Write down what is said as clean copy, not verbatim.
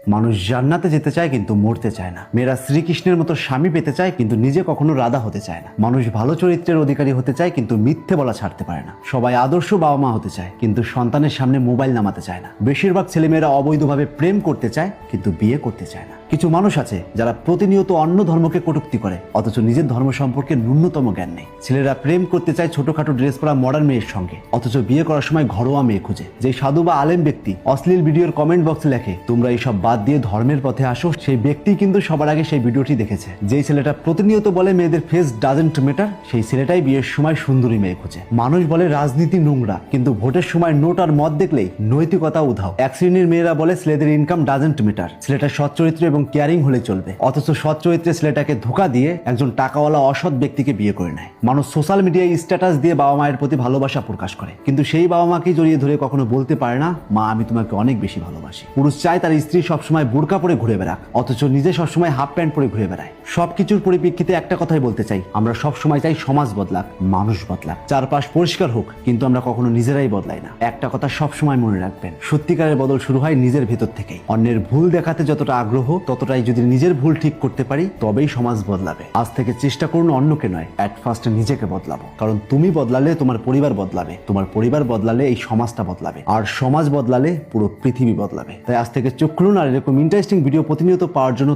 মানুষ জান্নাতে যেতে চায় কিন্তু মরতে চায় না। মেয়েরা শ্রীকৃষ্ণের মতো স্বামী পেতে চায় কিন্তু নিজে কখনো রাধা হতে চায় না। মানুষ ভালো চরিত্রের অধিকারী হতে চায় কিন্তু মিথ্যে বলা ছাড়তে পারে না। সবাই আদর্শ বাবা মা হতে চায় কিন্তু সন্তানের সামনে মোবাইল নামাতে চায় না। বেশিরভাগ ছেলেমেয়েরা অবৈধভাবে প্রেম করতে চায় কিন্তু বিয়ে করতে চায় না। কিছু মানুষ আছে যারা প্রতিনিয়ত অন্য ধর্মকে কটূক্তি করে অথচ নিজের ধর্ম সম্পর্কে ন্যূনতম জ্ঞান নেই। ছেলেরা প্রেম করতে চায় ছোটখাটো ড্রেস পরা মডার্ন মেয়ের সঙ্গে অথচ বিয়ে করার সময় ঘরোয়া মেয়ে খুঁজে। যে সাধু বা আলেম ব্যক্তি অশ্লীল ভিডিওর কমেন্ট বক্সে লেখে তোমরা এইসব বাদ দিয়ে ধর্মের পথে আসো, সেই ব্যক্তি কিন্তু সবার আগে সেই ভিডিওটি দেখেছে। যেই ছেলেটা প্রতিনিয়ত বলে মেয়েদের ফেস ডাজেন্ট ম্যাটার, সেই ছেলেটাই বিয়ের সময় সুন্দরী মেয়ে খুঁজে। মানুষ বলে রাজনীতি নোংরা কিন্তু ভোটের সময় নোট আর মদ দেখলেই নৈতিকতা উধাও। এক শ্রেণীর মেয়েরা বলে ছেলেদের ইনকাম ডাজেন্ট ম্যাটার, ছেলেটা সৎ চরিত্র এবং কেয়ারিং হলে চলবে। অথচ সৎ চরিত্রে ছেলেটাকে ধোঁকা দিয়ে একজন টাকাওয়ালা অসৎ ব্যক্তিকে বিয়ে করে নেয়। মানুষ সোশ্যাল মিডিয়ায় স্ট্যাটাস দিয়ে বাবা মায়ের প্রতি ভালোবাসা প্রকাশ করে কিন্তু সেই বাবা মাকেই জড়িয়ে ধরে কখনো বলতে পারে না মা আমি তোমাকে অনেক বেশি ভালোবাসি। পুরুষ চায় তার স্ত্রী সবসময় বোরকা পরে ঘুরে বেড়াক অথচ নিজে সবসময় হাফ প্যান্ট পরে ঘুরে বেড়ায়। সবকিছুর পরিপ্রেক্ষিতে একটা কথাই বলতে চাই, আমরা সবসময় চাই সমাজ বদলাক, মানুষ বদলাক, চারপাশ পরিষ্কার হোক কিন্তু আমরা কখনো নিজেরাই বদলাই না। একটা কথা সবসময় মনে রাখবেন, সত্যিকারের বদল শুরু হয় নিজের ভেতর থেকেই। অন্যের ভুল দেখাতে যতটা আগ্রহ ততটাই যদি নিজের ভুল ঠিক করতে পারি তবেই সমাজ বদলাবে। আজ থেকে চেষ্টা করুন অন্যকে নয়, অ্যাট ফার্স্ট নিজেকে বদলাবো। কারণ তুমি বদলালে তোমার পরিবার বদলাবে, তোমার পরিবার বদলালে এই সমাজটা বদলাবে, আর সমাজ বদলালে পুরো পৃথিবী বদলাবে। তাই আজ থেকে চোখ খুলুন আর এরকম ইন্টারেস্টিং ভিডিও প্রতিনিয়ত পাওয়ার জন্য